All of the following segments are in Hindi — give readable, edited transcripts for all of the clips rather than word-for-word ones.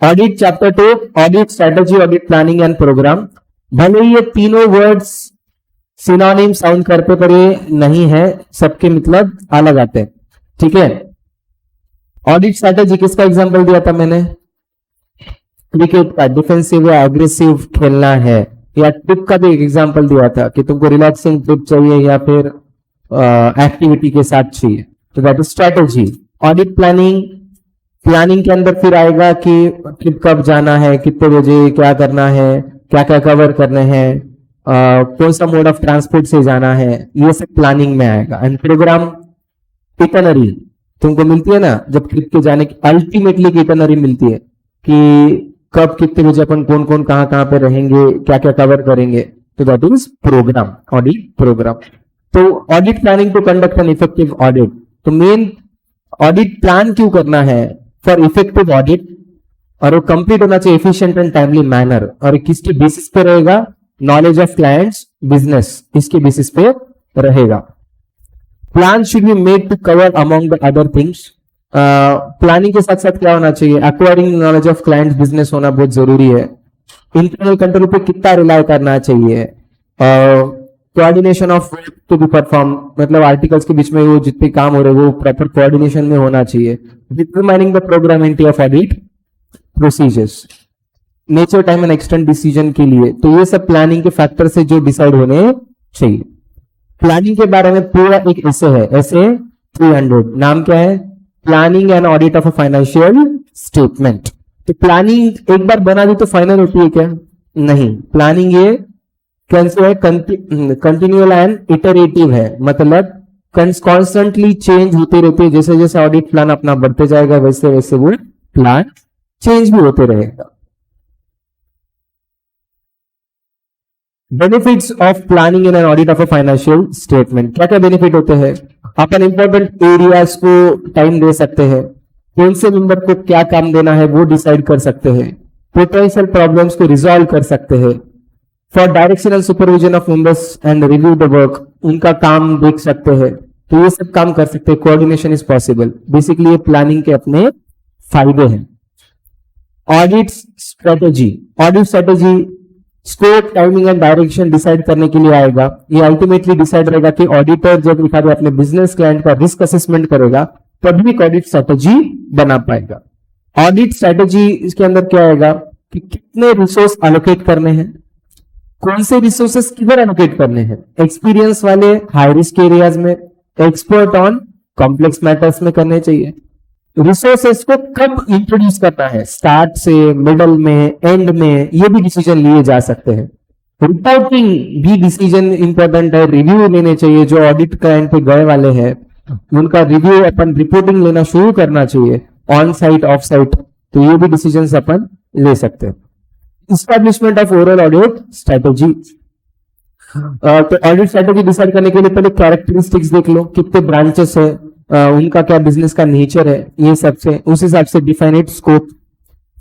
Audit chapter 2, audit strategy, audit planning and programme. भले ही ये तीनों वर्ड्स सिनोनिम साउंड करते पर ये नहीं है, सबके मतलब अलग आते हैं, ठीक है। ऑडिट स्ट्रेटेजी किसका एग्जांपल दिया था मैंने? क्रिकेट का डिफेंसिव या एग्रेसिव खेलना है, या ट्रिप का भी एक एग्जांपल दिया था कि तुमको रिलैक्सिंग ट्रिप चाहिए या फिर एक्टिविटी के साथ चाहिए, तो that is strategy. Audit planning, planning के अंदर फिर आएगा कि ट्रिप कब जाना है, कितने बजे, क्या करना है, क्या क्या कवर करने हैं, कौन सा मोड ऑफ ट्रांसपोर्ट से जाना है, ये सब प्लानिंग में आएगा। एंड प्रोग्राम, इटनरी तुमको मिलती है ना जब ट्रिप के जाने की, अल्टीमेटली इटनरी मिलती है कि कब कितने बजे अपन कौन कौन कहाँ पे रहेंगे, क्या क्या कवर करेंगे, तो that is program, audit program. तो audit planning to conduct an effective audit, तो मेन ऑडिट प्लान क्यों करना है? फॉर इफेक्टिव ऑडिट, और वो कंप्लीट होना चाहिए एफिशिएंट एंड टाइमली मैनर, और किसके बेसिस पे रहेगा? नॉलेज ऑफ क्लाइंट्स, बिजनेस, इसके बेसिस पे रहेगा। Plan should be made to cover among the other things, planning के साथ साथ क्या होना चाहिए? Acquiring knowledge of clients, business होना बहुत जरूरी है। इंटरनल कंट्रोल पे कितना रिलाय करना चाहिए? Coordination of work to be perform, मतलब आर्टिकल्स के बीच में वो जितने काम हो रहे हैं वो प्रॉपर कोऑर्डिनेशन में होना चाहिए। Determining the programmability of audit procedures, nature, time and extent decision के लिए, तो ये सब प्लानिंग के फैक्टर से जो डिसाइड होने चाहिए। प्लानिंग के बारे में पूरा एक ऐसे है, ऐसे 300, नाम क्या है? Planning and audit of a financial statement. तो प्लानिंग एक बार बना दी तो फाइनल होती है क्या? नहीं, प्लानिंग ये कैसे है? कंटिन्यूअल एंड इटरेटिव है, मतलब कॉन्स्टेंटली चेंज होती रहती है। जैसे जैसे ऑडिट प्लान अपना बढ़ते जाएगा वैसे वैसे वो प्लान चेंज भी होते रहेगा। Benefits of planning in an audit of a financial statement, क्या क्या बेनिफिट होते हैं? अपन इंपॉर्टेंट एरियाज को टाइम दे सकते हैं, कौन से मेंबर को क्या काम देना है वो डिसाइड कर सकते हैं, पोटेंशियल प्रॉब्लम्स को रिजॉल्व कर सकते हैं। For direction and supervision of members and review the work, उनका काम देख सकते हैं, तो ये सब काम कर सकते हैं। Coordination is possible. बेसिकली ये प्लानिंग के अपने फायदे हैं। Audit strategy, audit strategy scope, timing and direction decide करने के लिए आएगा। ये अल्टीमेटली डिसाइड रहेगा कि ऑडिटर जब एखादे अपने बिजनेस क्लाइंट का रिस्क असेसमेंट करेगा तभी एक ऑडिट स्ट्रेटेजी बना पाएगा। ऑडिट स्ट्रेटेजी इसके अंदर क्या आएगा कि कितने रिसोर्स एलोकेट करने हैं, कौन से रिसोर्सेस किधर एलोकेट करने हैं, एक्सपीरियंस वाले हाई रिस्क एरियाज में, एक्सपर्ट ऑन कॉम्प्लेक्स मैटर्स में करने चाहिए। रिसोर्सेस को कब इंट्रोड्यूस करना है, स्टार्ट से, मिडल में, एंड में, ये भी डिसीजन लिए जा सकते हैं। रिपोर्टिंग भी डिसीजन इंपॉर्टेंट है, रिव्यू लेने चाहिए। जो ऑडिट क्लाइंट पे गए वाले हैं उनका रिव्यू अपन रिपोर्टिंग लेना शुरू करना चाहिए, ऑन साइट, ऑफ साइट, तो ये भी डिसीजन अपन ले सकते हैं। Establishment of overall audit strategy, तो ऑडिट स्ट्रेटेजी डिसाइड करने के लिए पहले कैरेक्टरिस्टिक्स देख लो, कितने ब्रांचेस है, उनका क्या बिजनेस का नेचर है, ये सब से उस हिसाब से डिफाइन इट स्कोप।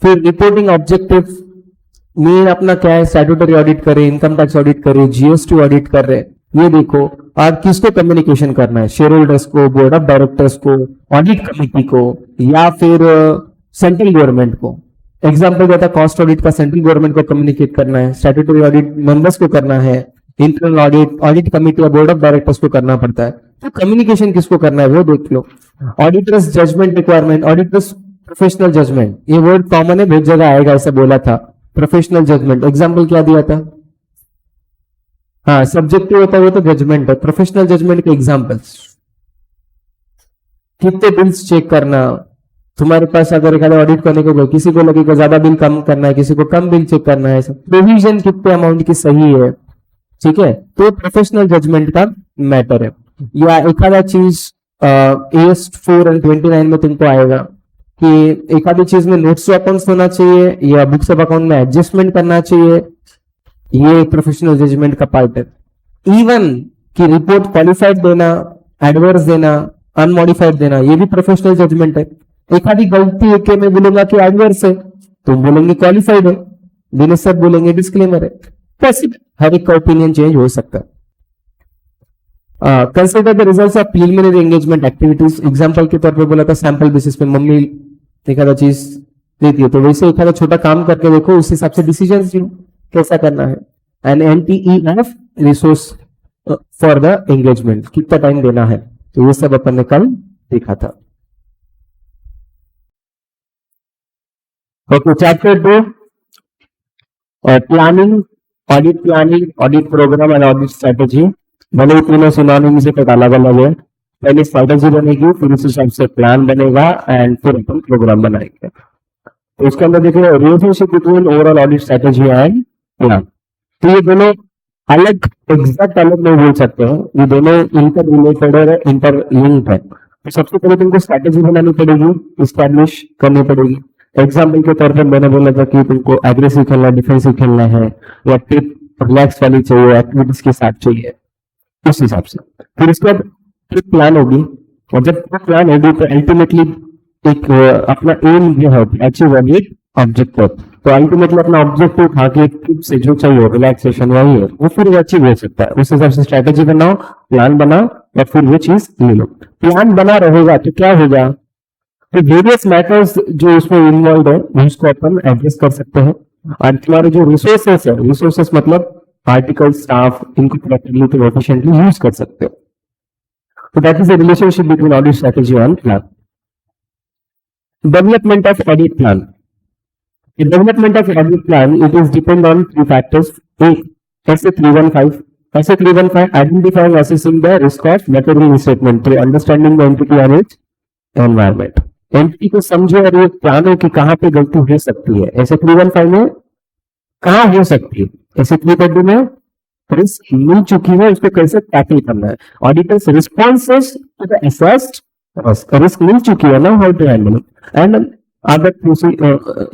फिर रिपोर्टिंग ऑब्जेक्टिव, मेन अपना क्या है, स्टैट्यूटरी ऑडिट करे, इनकम टैक्स ऑडिट करे, जीएसटी ऑडिट कर रहे, ये देखो। और किसको कम्युनिकेशन करना है, शेयर होल्डर्स को, बोर्ड ऑफ डायरेक्टर्स को, ऑडिट कमिटी को, या फिर सेंट्रल गवर्नमेंट को। एग्जाम्पल दिया था कॉस्ट ऑडिट का, सेंट्रल गवर्नमेंट को कम्युनिकेट करना है, स्टैट्यूटरी ऑडिट मेंबर्स को करना है, इंटरनल ऑडिट ऑडिट कमिटी या बोर्ड ऑफ डायरेक्टर्स को करना पड़ता है। तो कम्युनिकेशन किसको करना है वो देख लो। Auditor's judgement requirement, auditor's professional judgement, ये वर्ड कॉमन है, बहुत जगह आएगा, ऐसा बोला था। प्रोफेशनल जजमेंट एग्जाम्पल क्या दिया था? हाँ, सब्जेक्टिव होता है वो तो जजमेंट है। प्रोफेशनल जजमेंट के एग्जाम्पल्स, कितने बिल्स चेक करना, तुम्हारे पास अगर एक ऑडिट करने को बोले, किसी को लगेगा ज्यादा बिल कम करना है, किसी को कम बिल चेक करना है, प्रोविजन कितने अमाउंट की सही है, ठीक है, तो प्रोफेशनल जजमेंट का मैटर है। या एखादा चीज AS 4 और 29 में तुमको आएगा कि एखादी चीज में नोट्स ऑफ अकाउंट्स होना चाहिए या बुक्स ऑफ अकाउंट में एडजस्टमेंट करना चाहिए, ये प्रोफेशनल जजमेंट का पार्ट है। इवन कि रिपोर्ट क्वालिफाइड देना, एडवर्स देना, अनमॉडिफाइड देना, ये भी प्रोफेशनल जजमेंट है। एखादी गलती है कि मैं बोलूंगा कि एडवर्स है, तुम बोलेंगे क्वालिफाइड है, दिनेश सर बोलेंगे डिस्क्लेमर है। पॉसिबल, हर एक का ओपिनियन चेंज हो सकता है। Consider the results of preliminary engagement activities, example के तौर पे बोला था सैंपल बेसिस पे, मम्मी एखादा चीज देती है। तो वैसे एक छोटा काम करके देखो, उस हिसाब से डिसीजन लो कैसा करना है। And NTEF resource for the engagement, कितना टाइम देना है, तो ये सब अपन ने कल देखा था। Okay, chapter 2 planning, audit planning, audit programme and audit strategy. भले ही तीनों सिनोनिम से कुछ अलग अलग है। पहले स्ट्रेटेजी बनेगी, फिर उस हिसाब से प्लान बनेगा एंड फिर अपन प्रोग्राम बनाएंगे। तो इसके अंदर देखिए relationship between overall audit strategy and plan. तो ये दोनों अलग, एग्जैक्ट अलग नहीं बोल सकते हैं, ये दोनों इंटर रिलेटेड और इंटर लिंक्ड है। तो सबसे पहले तुमको स्ट्रेटेजी बनानी पड़ेगी, इस्टेब्लिश करनी पड़ेगी। एग्जाम्पल के तौर पर मैंने बोला था कि तुमको एग्रेसिव खेलना, डिफेंसिव खेलना है, या ट्रिप रिलैक्स वाली चाहिए, एक्टिविटीज के साथ चाहिए, उस हिसाब से। फिर इसके बाद ट्रिप प्लान होगी, और जब ट्रिप प्लान होगी तो अल्टीमेटली एक अपना एम जो है अचीव ऑडिट ऑब्जेक्टिव। तो अल्टीमेटली अपना ऑब्जेक्टिव खा के ट्रिप से जो चाहिए रिलैक्सेशन वही है, वो फिर अचीव हो सकता है। उस हिसाब से स्ट्रेटेजी बनाओ, प्लान बनाओ, और फिर वो चीज ले लो। प्लान बना रहेगा तो क्या होगा, तो वेरियस मैटर्स जो उसमें इन्वॉल्व है उसको अपन एड्रेस कर सकते हैं। और तुम्हारे जो रिसोर्सेस है, रिसोर्सेस मतलब आर्टिकल, स्टाफ, इनको प्रॉपर्ली तो एफिशिएंटली यूज कर सकते हो। तो that is the relationship between audit strategy and plan. Development of audit plan. The development of audit plan, it is depend on three factors. एक, SA 315, SA 315 identifying assessing the risk of material misstatement through understanding the entity and its environment. Entity को समझो और ये प्लान हो कि कहाँ पे गलती हो सकती है। SA 315 में कहाँ हो सकती है, SA 330 में रिस्क मिल चुकी है, उसको कैसे टैकल करना है। Auditor's responses to the assessed risk मिल चुकी है ना, how to handle and other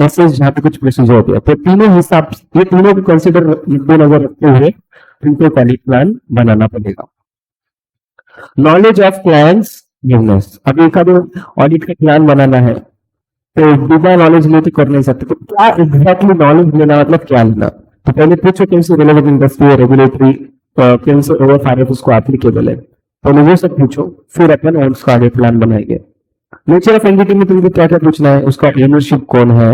ऐसे जहाँ पे कुछ प्रोसीजर होते हैं। तो तीनों हिसाब, ये तीनों को कंसिडर मद्देनजर रखते हुए इनको ऑडिट प्लान बनाना पड़ेगा। Knowledge of clients business. अब एक ऑडिट का प्लान बनाना है तो बिना नॉलेज ले तो कर नहीं सकते। तो क्या एग्जैक्टली नॉलेज लेना, मतलब क्या लेना, तो पहले पूछो कौन सी रिलेवेंट इंडस्ट्री, रेगुलेटरी, कौन से OFRF उसको एप्लीकेबल है, पहले वो सब पूछो, फिर अपन उसका ऑडिट प्लान बनाएंगे। नेचर ऑफ एंटिटी में तुमको क्या क्या पूछना है, उसका ओनरशिप कौन है,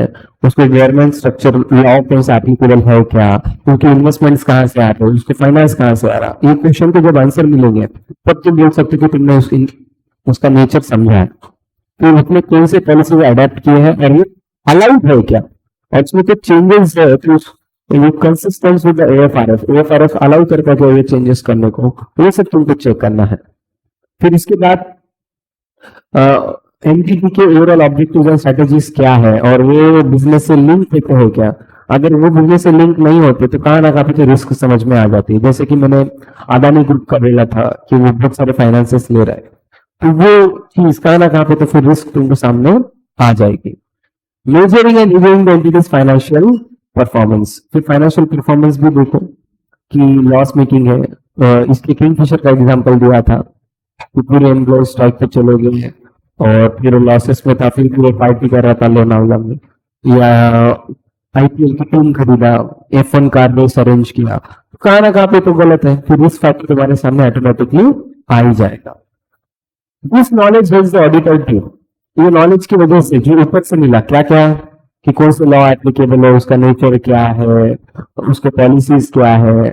उसको गवर्नमेंट स्ट्रक्चर लॉ कौन सा एप्लीकेबल है क्या, उनके इन्वेस्टमेंट्स कहाँ से आ रहे हैं, उसको फाइनेंस कहाँ से आ रहा है। ये क्वेश्चन को जब आंसर मिलेंगे तब तुम बोल सकते हो कि तुमने उसका नेचर समझा है, तो उसमें कौन से पॉलिसी अडेप्ट किए हैं और ये अलाउड है क्या, और इसमें कुछ चेंजेस है तो consistence with the OFRF allow करता है ये चेंजेस करने को, ये सब तुमको चेक करना है। फिर इसके बाद एंटिटी के ओवरऑल ऑब्जेक्टिव्स एंड स्ट्रेटजीज क्या है, और वो बिजनेस से लिंक होते हैं क्या। अगर वो बिजनेस से लिंक नहीं होते तो कहाँ ना कहाँ पे रिस्क समझ में आ जाती है। जैसे कि मैंने अदानी ग्रुप का बोला था कि वो बहुत सारे फाइनेंसेस ले रहा है, तो वो चीज कहाँ ना कहाँ पे तो फिर रिस्क तुमको सामने आ जाएगी। Measuring and reviewing the entities financial performance. फिर फाइनेंशियल परफॉर्मेंस भी देखो कि लॉस मेकिंग है। इसके किंगफिशर का एग्जाम्पल दिया था कि पूरे एम्प्लॉय स्ट्राइक पे चले गए और फिर लॉसेस में था, फिर पूरे पार्टी कर रहा था लोनावला में, या IPL की टीम खरीदा, F1 कार रेस अरेंज किया, तो कहाँ ना कहाँ पे तो गलत है, फिर रिस्क फैक्टर तुम्हारे सामने ऑटोमेटिकली आ ही जाएगा। This knowledge is the auditor team. ये नॉलेज की वजह से जो ऊपर से मिला क्या क्या, कि कौन सा लॉ एप्लीकेबल है, उसका नेचर क्या है, उसके पॉलिसीज क्या है,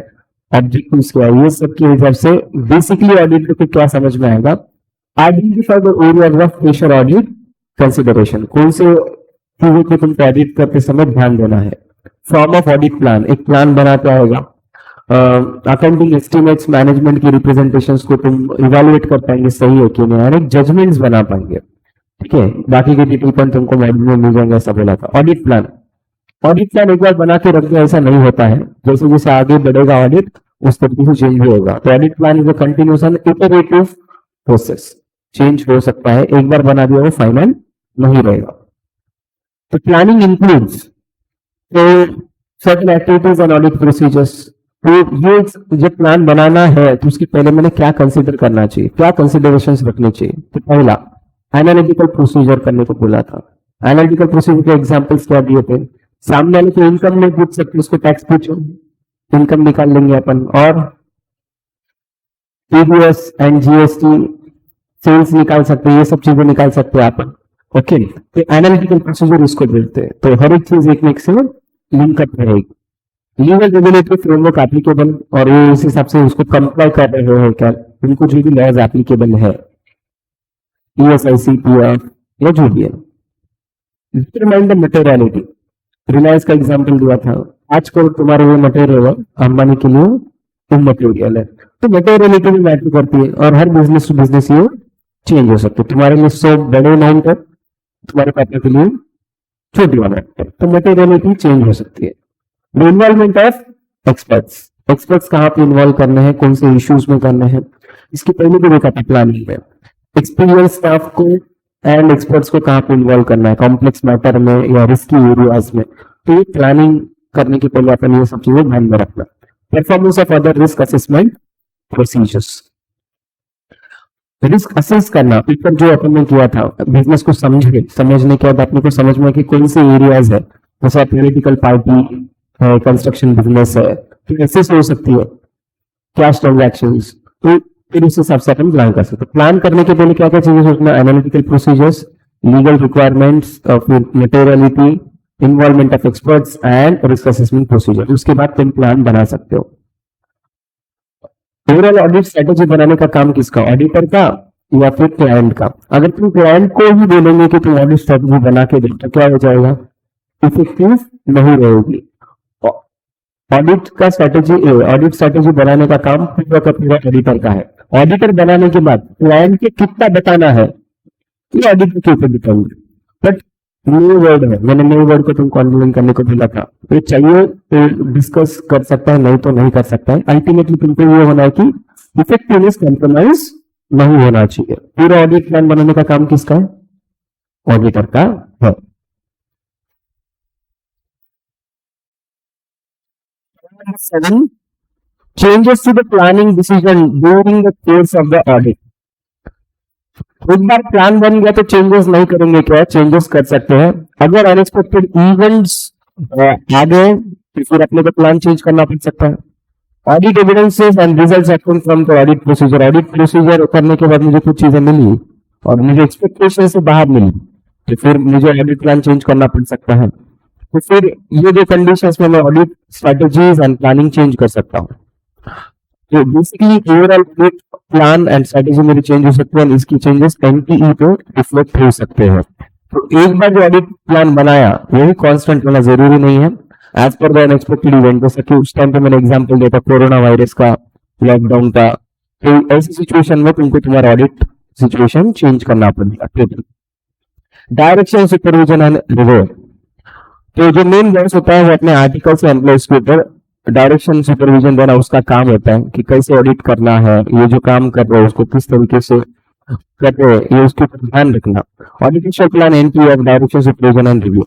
ऑब्जेक्टिव्स क्या है, ये सब के हिसाब से बेसिकली ऑडिटर को क्या समझ में आएगा। Identify the areas of future audit consideration. कौन से चीजों को तुमको ऑडिट करते समय ध्यान देना है। फॉर्म ऑफ ऑडिट प्लान, एक प्लान बनाता होगा। अकाउंटिंग एस्टिमेट्स, मैनेजमेंट की रिप्रेजेंटेशंस को तुम इवेलुएट कर पाएंगे सही है कि नहीं, यानी जजमेंट्स बना पाएंगे। ठीक है, बाकी के डिटेल पर तुमको मॉड्यूल में मिल जाएंगे, ऐसा बोला था। ऑडिट प्लान, ऑडिट प्लान एक बार बना के रख दो, ऐसा नहीं होता है, जैसे जैसे आगे बढ़ेगा ऑडिट उस तरीके से चेंज होगा। तो audit plan is a continuous and iterative process, change हो सकता है, एक बार बना दिया वो फाइनल नहीं रहेगा। तो प्लानिंग इंक्लूड्स तो certain activities and audit procedures. तो ये जब प्लान बनाना है तो उसके पहले मैंने क्या कंसीडर करना चाहिए, क्या कंसिडरेशंस रखने चाहिए। तो पहला एनालिटिकल प्रोसीजर करने को बोला था। एनालिटिकल प्रोसीजर के एग्जांपल्स क्या दिए थे, सामने वाले को इनकम नहीं पूछ सकते, उसको टैक्स पूछो, इनकम निकाल लेंगे अपन, और TDS एंड GST सेल्स निकाल सकते हैं, ये सब चीजें निकाल सकते हैं अपन। ओके, तो एनालिटिकल प्रोसीजर इसको बोलते हैं। तो हर एक चीज एक में से लिंकअप रहेगी। लीगल रेगुलेटरी फ्रेमवर्क एप्लीकेबल, और वो उस हिसाब से उसको कंप्लाई कर रहे हो क्या, उनको जो भी लॉज एप्लीकेबल है, ईएसआईसी, पीएफ या जो भी है। डिटरमाइन द मटेरियलिटी, रिलायंस का एग्जांपल दिया था, 5 करोड़ तुम्हारे वो मटेरियल है, अंबानी के लिए वो मटेरियल है। तो मटेरियलिटी भी मैटर करती है, और हर बिजनेस टू बिजनेस ये चेंज हो सकते हैं। तुम्हारे लिए 100 बड़े अमाउंट है, तुम्हारे पापा के लिए छोटी अमाउंट है, तो मटेरियलिटी चेंज हो सकती है। The involvement of experts, experts कहाँ पे इन्वॉल्व करने हैं, कौन से इश्यूज में करने हैं, इसकी पहले भी देखा था प्लानिंग में। एक्सपीरियंस स्टाफ को एंड एक्सपर्ट्स को कहाँ पे इन्वॉल्व करना है, कॉम्प्लेक्स मैटर में या रिस्की एरियाज में, तो ये प्लानिंग करने के पहले अपन ये सब चीजें ध्यान में रखना। Performance of other risk assessment procedures, risk assess करना, ऊपर जो अपन ने किया था, बिजनेस को समझने के बाद अपने को समझ में कि कौन से एरियाज है, जैसे पॉलिटिकल पार्टी है, कंस्ट्रक्शन बिजनेस है, तो एसेस हो सकती है, कैश ट्रांजैक्शंस, तो फिर उस हिसाब से अपन प्लान कर सकते हैं। प्लान करने के पहले क्या क्या चीजें सोचना, एनालिटिकल प्रोसीजर्स, लीगल रिक्वायरमेंट्स, फिर materiality, involvement of experts and risk assessment procedure, उसके बाद तुम प्लान बना सकते हो। ओवरऑल ऑडिट स्ट्रेटेजी बनाने का काम किसका, ऑडिटर का या फिर क्लाइंट का। अगर तुम क्लाइंट को ही बोलेंगे कि तुम ऑडिट स्ट्रेटेजी बना के दो, तो क्या हो जाएगा, इफेक्टिव नहीं रहेगी। ऑडिट स्ट्रेटेजी बनाने का काम पूरा का पूरा ऑडिटर का है। ऑडिटर बनाने के बाद क्लाइंट के कितना बताना है, ये ऑडिटर के ऊपर डिपेंड है। बट न्यू वर्ड है, मैंने न्यू वर्ड को तुमको अंडरलाइन करने को बोला था, तो चाहिए तो डिस्कस कर सकता है, नहीं तो नहीं कर सकता है। अल्टीमेटली तुमको ये होना है कि इफेक्टिवनेस कॉम्प्रोमाइज नहीं होना चाहिए। पूरा ऑडिट प्लान बनाने का काम किसका है, ऑडिटर का है। Changes to the planning decision during the course of the audit. एक बार प्लान बन गया तो चेंजेस नहीं करेंगे क्या, चेंजेस कर सकते हैं। अगर अनएक्सपेक्टेड इवेंट्स आ गए तो फिर अपने को प्लान चेंज करना पड़ सकता है। Audit evidences and results according from the audit procedure, audit procedure करने के बाद मुझे कुछ चीजें मिली और मुझे एक्सपेक्टेशन से बाहर मिली, तो फिर मुझे ऑडिट प्लान चेंज करना पड़ सकता है। तो फिर ये जो कंडीशंस में मैं audit strategies and planning change कर सकता हूँ। तो basically overall audit plan and strategy मेरी चेंज हो सकती है, इसकी चेंजेस एनपीई पे रिफ्लेक्ट हो सकते हैं। तो एक बार जो ऑडिट प्लान बनाया वही कांस्टेंट होना जरूरी नहीं है, as per the unexpected event. जैसे कि उस टाइम पे मैंने एग्जांपल दिया था कोरोना वायरस का, लॉकडाउन का, तो ऐसी सिचुएशन में तुमको तुम्हारा ऑडिट सिचुएशन चेंज करना पड़ेगा। डायरेक्शन, सुपरविजन एंड रिव्यू, तो जो मेन बॉस होता है वो अपने आर्टिकल से एम्प्लॉयज के ऊपर डायरेक्शन सुपरविजन देना उसका काम होता है कि कैसे ऑडिट करना है, ये जो काम कर रहे हो उसको किस तरीके से कर रहे हो, ये उसके ऊपर ध्यान रखना। ऑडिटेशन प्लान एनपी of direction supervision and review,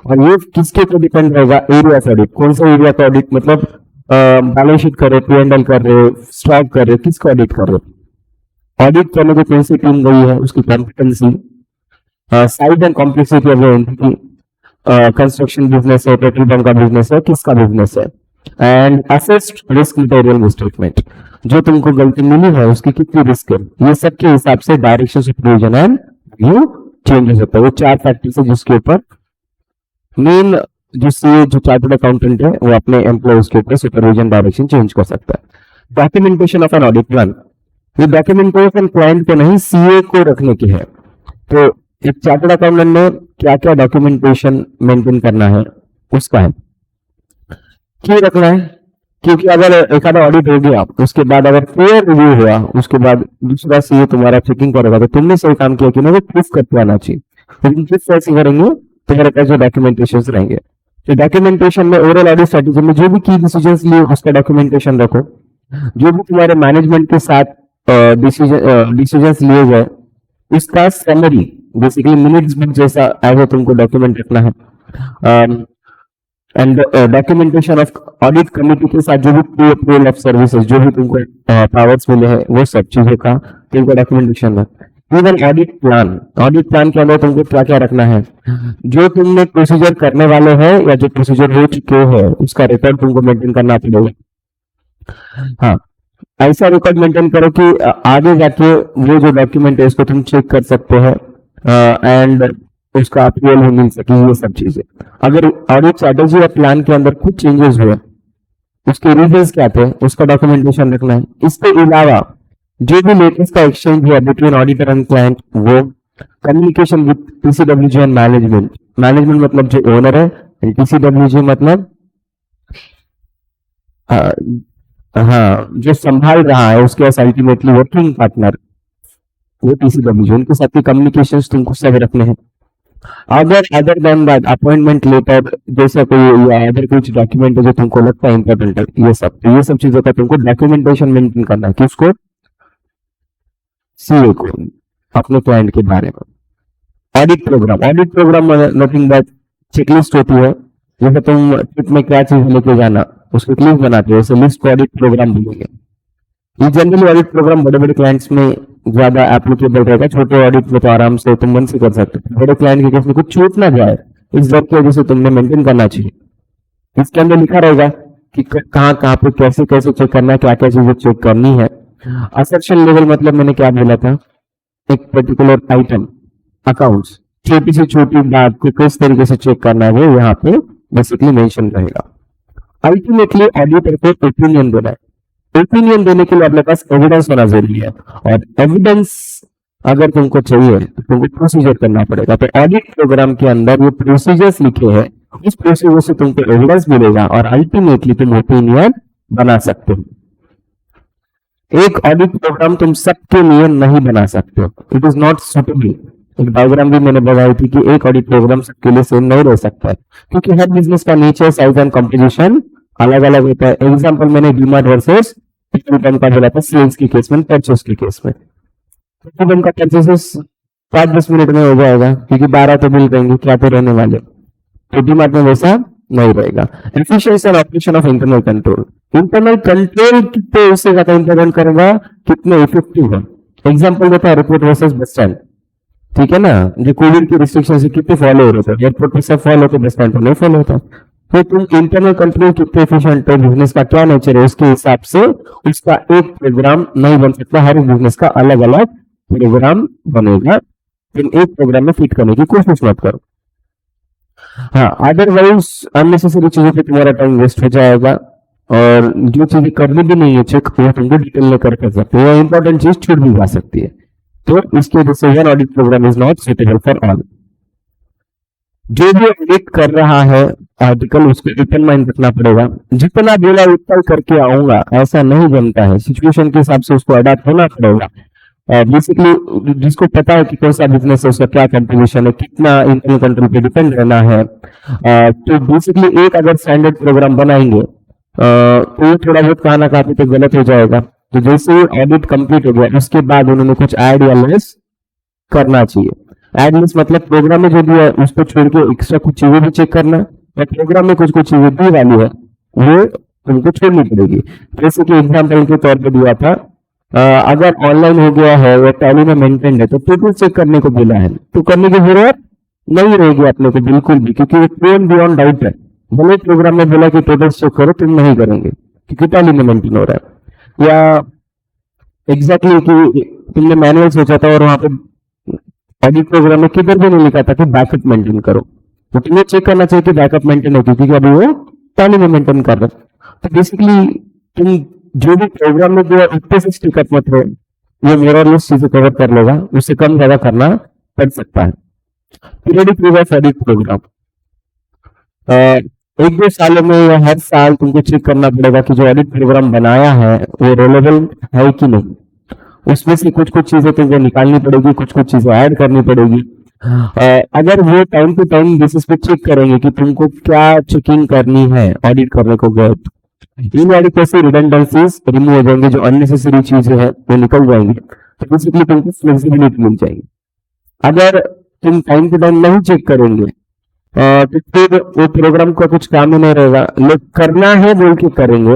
और ये किसके ऊपर डिपेंड रहेगा, एरिया ऑफ ऑडिट, कौन सा एरिया का ऑडिट, मतलब बैलेंस शीट कर रहे, पी&एल कर रहे, स्टॉक कर रहे, किसका ऑडिट कर रहे, ऑडिट करने की कौन सी टीम गई है, उसकी competency, size and complexity of the entity, construction business है, पेट्रोल पंप का बिजनेस है, किसका बिजनेस है, and assessed risk material statement, जो तुमको गलती मिली है उसकी कितनी रिस्क है, ये सब के हिसाब से direction supervision and review change हो सकता है। वो 4 फैक्टर्स है जिसके ऊपर मेन जो सीए जो चार्टर्ड अकाउंटेंट है वो अपने एम्प्लॉयज के ऊपर सुपरविजन डायरेक्शन चेंज कर सकता है। Documentation of an audit plan, ये डॉक्यूमेंटेशन क्लाइंट को नहीं सीए को रखने की है। तो एक चार्टर्ड अकाउंटेंट ने क्या क्या डॉक्यूमेंटेशन मेंटेन करना है उसका है, क्यों रखना है, क्योंकि अगर एक आधा ऑडिट हो गया उसके बाद अगर फेयर रिव्यू हुआ उसके बाद दूसरा सीए तुम्हारा चेकिंग करेगा तो तुमने सही काम किया कि नहीं, वो प्रूफ करके आना चाहिए। लेकिन प्रूफ कैसे करेंगे, तुम्हारे पास जो डॉक्यूमेंटेशन रहेंगे। तो डॉक्यूमेंटेशन में ओवरऑल ऑडिट स्ट्रेटेजी में जो भी की डिसीजंस लिए उसका डॉक्यूमेंटेशन रखो, जो भी तुम्हारे मैनेजमेंट के साथ डिसीजंस लिए गए उसका समरी, बेसिकली मिनट्स बुक जैसा एज तुमको डॉक्यूमेंट रखना है। And documentation of audit committee के साथ जो भी प्री अप्रूवल ऑफ सर्विसेज, जो भी तुमको पावर्स मिले हैं वो सब चीजों का तुमको डॉक्यूमेंटेशन है। इवन ऑडिट प्लान के अंदर तुमको क्या क्या रखना है, जो तुमने प्रोसीजर करने वाले हैं या जो प्रोसीजर हो चुके हैं उसका रिकॉर्ड तुमको मेंटेन करना पड़ेगा। हाँ, ऐसा रिकॉर्ड मेंटेन करो कि आगे जाके वो जो डॉक्यूमेंट है इसको तुम चेक कर सकते हैं एंड उसका अप्रूवल हो मिल सके, ये सब चीजें। अगर ऑडिट स्ट्रेटेजी और प्लान के अंदर कुछ चेंजेस हुए, उसके रीजंस क्या थे, उसका डॉक्यूमेंटेशन रखना है। इसके अलावा जो भी लेटेस्ट का एक्सचेंज हुआ बिटवीन ऑडिटर एंड क्लाइंट, वो communication with TCWG and management. Management मतलब जो ओनर है, टीसीडब्ल्यूजी मतलब हाँ जो संभाल रहा है उसके साथ अल्टीमेटली वर्किंग पार्टनर, वो टीसीडब्ल्यूजी, उनके साथ के कम्युनिकेशन तुमको सब रखने हैं। Other than that appointment letter जैसा कोई या अदर कुछ डॉक्यूमेंट है जो तुमको लगता है इंपॉर्टेंट है, ये सब चीजों का तुमको डॉक्यूमेंटेशन मेंटेन करना है। किसको? सीए को, अपने क्लाइंट के बारे में। Audit programme nothing but checklist होती है। जैसे तुम ट्रिप में क्या चीज लेके जाना, उसकी लिस्ट बनाते हो, उसे लिस्ट को ऑडिट प्रोग्राम बोलेंगे। ये जनरली ऑडिट प्रोग्राम बड़े बड़े क्लाइंट्स में ज्यादा एप्लीकेबल रहेगा। छोटे ऑडिट में तो आराम से तुम मन से कर सकते हो। बड़े क्लाइंट के केस में कुछ छूट ना जाए, इस डर की वजह से तुमने मेंटेन करना चाहिए। इसके अंदर लिखा रहेगा कि कहाँ कहाँ पे कैसे कैसे चेक करना है, क्या क्या चीजें चेक करनी है। असर्शन लेवल मतलब मैंने क्या बोला था, एक पर्टिकुलर आइटम अकाउंट्स, छोटी से छोटी बात को किस तरीके से चेक करना है वो यहाँ पे बेसिकली मेंशन रहेगा। अल्टीमेटली ऑडिटर को ओपिनियन देना है। ओपिनियन देने के लिए अपने पास एविडेंस होना जरूरी है, और एविडेंस अगर तुमको चाहिए तो तुमको प्रोसीजर करना पड़ेगा। तो ऑडिट प्रोग्राम के अंदर ये प्रोसीजर्स लिखे हैं, इस प्रोसीजर से तुमको एविडेंस मिलेगा और अल्टीमेटली तुम ओपिनियन बना सकते हो। एक ऑडिट प्रोग्राम तुम सबके लिए नहीं बना सकते हो, इट इज नॉट सुटेबल। एक डायग्राम भी मैंने बताई थी कि एक ऑडिट प्रोग्राम सबके लिए सेम नहीं रह सकता है, क्योंकि हर बिजनेस का नेचर, साइज एंड कंपोजिशन अलग अलग होता है। एग्जाम्पल मैंने डीमार्ट वर्सेस पेट्रोल का बोला था सेल्स के केस में, परचेस के केस में। पेट्रोल का परचेसेस 5-10 मिनट में हो जाएगा, क्योंकि 12 तो बिल रहेंगे, क्या तो रहने वाले। तो डीमार्ट में वैसा नहीं रहेगा। Efficiency and operation of internal control कितने उससे ज्यादा इंप्लीमेंट करेगा, कितने इफेक्टिव है। एग्जाम्पल देता है एयरपोर्ट वर्सेस बस स्टैंड, ठीक है ना, जो कोविड की रिस्ट्रिक्शन से कितने फॉलो हो रहे थे, एयरपोर्ट पर सब फॉलो होते, बस स्टैंड पर नहीं फॉलो होता। तो तुम इंटरनल कंट्रोल कितने एफिशिएंट है, बिजनेस का क्या नेचर है, उसके हिसाब से उसका एक प्रोग्राम नहीं बन सकता। हर बिजनेस का अलग अलग प्रोग्राम बनेगा। तुम एक प्रोग्राम में फिट करने की कोशिश मत करो। हाँ, अदरवाइज अननेसेसरी चीजों पे तुम्हारा टाइम वेस्ट हो जाएगा, और जो चीजें करनी भी नहीं है चेक, वो तुमको डिटेल में कर सकते हो, इंपॉर्टेंट चीज छूट भी जा सकती है। तो इसके वजह से one audit programme is not suitable for all. जो भी ऑडिट कर रहा है आर्टिकल, उसको ओपन माइंड रखना पड़ेगा। जितना बोला उतना करके आऊंगा ऐसा नहीं बनता है, सिचुएशन के हिसाब से उसको अडाप्ट होना पड़ेगा। बेसिकली जिसको पता है कि कौन सा बिजनेस है, उसका क्या कंट्रीब्यूशन है, कितना इंटरनल कंट्रोल पे डिपेंड रहना है, तो बेसिकली एक अगर स्टैंडर्ड प्रोग्राम बनाएंगे तो थोड़ा बहुत कहा ना कहा तो गलत हो जाएगा। तो जैसे ऑडिट कंप्लीट हो गया, उसके बाद उन्होंने कुछ ऐड या लेस करना चाहिए। ऐड लेस मतलब प्रोग्राम में जो भी है उसको छोड़ के एक्स्ट्रा कुछ चीजें भी चेक करना, और प्रोग्राम में कुछ कुछ चीजें दी वाली है वो तुमको छोड़नी पड़ेगी। जैसे कि एग्जाम्पल के तौर पर दिया था, अगर ऑनलाइन हो गया है या टैली में मेंटेन है तो टोटल चेक करने को बोला है, तो करने की जरूरत नहीं रहेगी अपने को बिल्कुल भी, क्योंकि प्लेन बियॉन्ड डाउट है। भले प्रोग्राम में बोला कि टोटल चेक करो, तुम नहीं करेंगे क्योंकि टैली में मेंटेन हो रहा है। या एग्जैक्टली कि तुमने मैनुअल सोचा था और वहां पे ऑडिट प्रोग्राम में किधर भी नहीं लिखा था कि बैकअप मेंटेन करो, तो तुम्हें चेक करना चाहिए कि बैकअप मेंटेन है, क्योंकि अभी वो टैली में मेंटेन कर रहा है। तो बेसिकली तुम जो भी प्रोग्राम में जो इतने से स्टिकअप मत हो, ये मोरलेस चीजें कवर कर लेगा, उससे कम ज्यादा करना पड़ सकता है। Periodic review of audit programme, 1-2 सालों में या हर साल तुमको चेक करना पड़ेगा कि जो ऑडिट प्रोग्राम बनाया है वो रेलेवेंट है कि नहीं। उसमें से कुछ कुछ चीजें तुमको निकालनी पड़ेगी, कुछ कुछ चीजें ऐड करनी पड़ेगी। अगर वो टाइम टू टाइम बेसिस पे चेक करेंगे कि तुमको क्या चेकिंग करनी है ऑडिट करने को गए, इन एडिक्वेसी रिडंडेंसीज रिमूव हो जाएंगे, जो अननेसेसरी चीजें हैं वो निकल जाएंगी, तो बेसिकली तुमको फ्लेक्सिबिलिटी मिल जाएगी। अगर तुम टाइम टू टाइम नहीं चेक करेंगे तो फिर वो प्रोग्राम का कुछ काम ही नहीं रहेगा। लोग करना है बोल के करेंगे,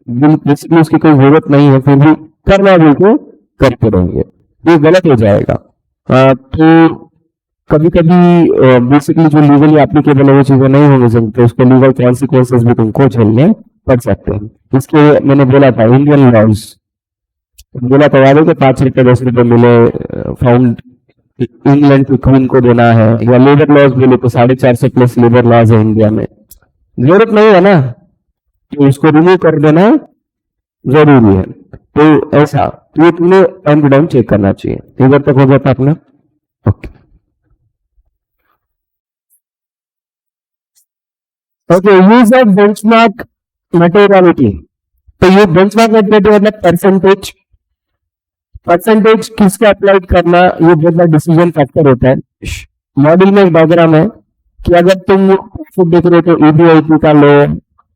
बेसिकली उसकी कोई जरूरत नहीं है, फिर भी करना बोल के करते रहेंगे, ये गलत हो जाएगा। तो कभी कभी बेसिकली जो लीगली एप्लीकेबल है वो चीजें नहीं होने सकती, उसके लीगल कॉन्सिक्वेंसेस भी तुमको झेलने पड़ सकते हैं। इसके मैंने बोला था इंडियन लॉज, बोला था वाले के 5 रुपए 10 रुपए मिले फाउंड इंग्लैंड की क्वीन को देना है, या लेबर लॉज बोले तो 450 प्लस लेबर लॉज है इंडिया में, जरूरत नहीं है ना, तो उसको रिमूव कर देना जरूरी है। तो ऐसा तो ये तुमने टाइम टू टाइम चेक करना चाहिए। इधर तक हो जाता अपना। Okay okay, use of benchmark materiality. तो ये बेंचमार्क मटेरियलिटी मतलब परसेंटेज, परसेंटेज किसको अप्लाई करना, ये बहुत बड़ा डिसीजन फैक्टर होता है। मॉडल में एक डायग्राम है कि अगर तुम प्रॉफिट देख रहे हो तो ईबीआईटी का लो,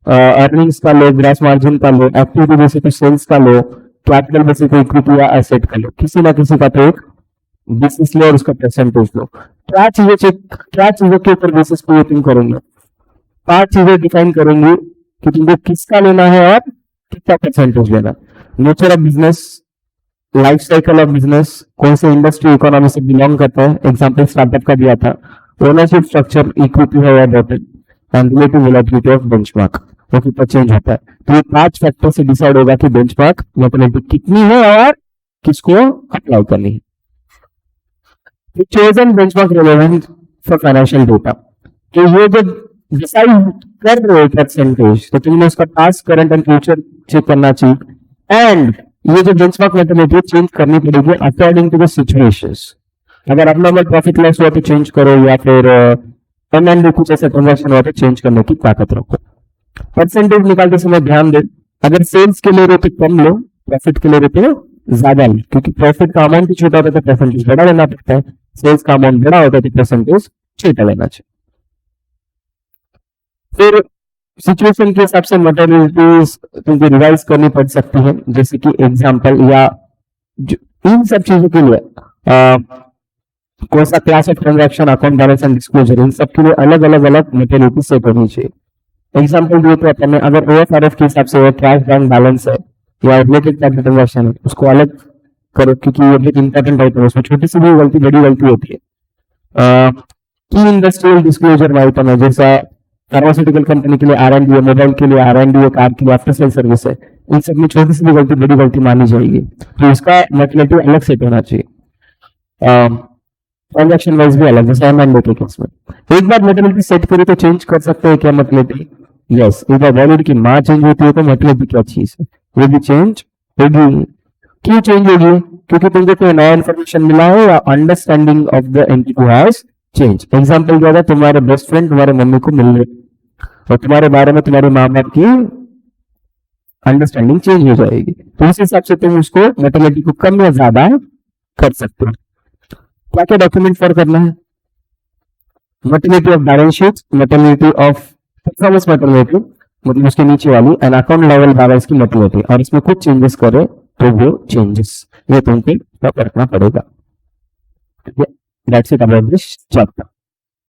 अर्निंग्स का लो, ग्रॉस मार्जिन का लो, एक्टिविटी बेसिस पे सेल्स का लो, कैपिटल बेसिस पे इक्विटी या एसेट का लो, किसी ना किसी का तो एक बेसिस लो और उसका परसेंटेज लो। क्या चीजें चेक, क्या चीजों के ऊपर बेसिस पे तुम करोगे, 5 चीजें डिफाइन करेंगे कि तुमको किसका लेना है और कितना परसेंटेज लेना। Nature of business, life cycle of business, कौन से इंडस्ट्री इकोनॉमी से बिलोंग करता है, एग्जांपल स्टार्टअप का दिया था, ओनरशिप स्ट्रक्चर, इक्विटी है या debt, and relative volatility of benchmark, वो कितना चेंज होता है। तो ये 5 फैक्टर से डिसाइड होगा कि बेंचमार्क मेथोडोलॉजी कितनी है और किसको अप्लाई करनी है। Chosen benchmark relevant for financial data. तो ये जब डिसाइड कर रहे हो परसेंटेज, तो तुमने उसका past, current and future check करना चाहिए। एंड ये जो बेंचमार्क मेथोडोलॉजी चेंज करनी पड़ेगी अकॉर्डिंग टू द सिचुएशंस। अगर अबनॉर्मल प्रॉफिट लॉस हुआ तो चेंज करो, या फिर एम कुछ ऐसा ट्रांजेक्शन हुआ तो चेंज करने की ताकत रखो। परसेंटेज निकालते समय ध्यान दे, अगर सेल्स के ले रहे तो कम लो, प्रॉफिट के ले रहे तो ज्यादा लो, क्योंकि प्रॉफिट का अमाउंट ही छोटा होता है तो परसेंटेज बड़ा लेना पड़ता है, सेल्स का अमाउंट बड़ा होता है तो परसेंटेज छोटा लेना चाहिए। फिर सिचुएशन के हिसाब से मटेरियलिटीज तुमको रिवाइज करनी पड़ सकती है, जैसे कि एग्जांपल या इन सब चीजों के लिए कौन सा class of transaction, account balance and disclosure, इन सब के लिए अलग अलग मटेरियलिटी सेट होनी चाहिए। एग्जांपल दिए तो अपन ने, अगर ओएफआरएफ के हिसाब से कैश बैंक बैलेंस है या रिलेटेड ट्रांजैक्शन है, उसको अलग करो, क्योंकि ये बहुत इंपॉर्टेंट आइटम है, उसमें छोटी सी भी गलती बड़ी गलती होती है। की इंडस्ट्रियल डिस्क्लोजर आइटम है, जैसा फार्मास्यूटिकल कंपनी के लिए R&D है, मोबाइल के लिए R&D है, कार के लिए आफ्टर सेल सर्विस है, इन सब में छोटी सी भी गलती बड़ी गलती मानी जाएगी, तो इसका मटेरियलिटी अलग सेट होना चाहिए। ट्रांजैक्शन वाइज भी अलग, जैसे M&A के केस में एक बार मटेरियलिटी सेट करी तो चेंज कर सकते हैं क्या मटेरियलिटी? यस, एक बार वैल्यू की माँ चेंज होती है तो मटेरियलिटी क्या चीज है वो भी चेंज होगी। क्यों चेंज होगी? क्योंकि तुमको कोई नया इन्फॉर्मेशन मिला है या understanding of the entity has change. Example क्या था, तुम्हारे बेस्ट फ्रेंड तुम्हारे मम्मी को मिल रहे और तुम्हारे बारे में तुम्हारे माँ बाप की अंडरस्टैंडिंग चेंज हो जाएगी, तो उस हिसाब से तुम उसको मटेरियलिटी को कम या ज्यादा कर सकते हो। क्या क्या डॉक्यूमेंट फॉर करना है? Materiality of balance sheet, materiality of performance materiality, मतलब उसके नीचे वाली, एंड अकाउंट लेवल बैलेंस की मटेरियलिटी, और इसमें कुछ चेंजेस करे तो वो चेंजेस ये तुमको रखना पड़ेगा। That's it about this chapter.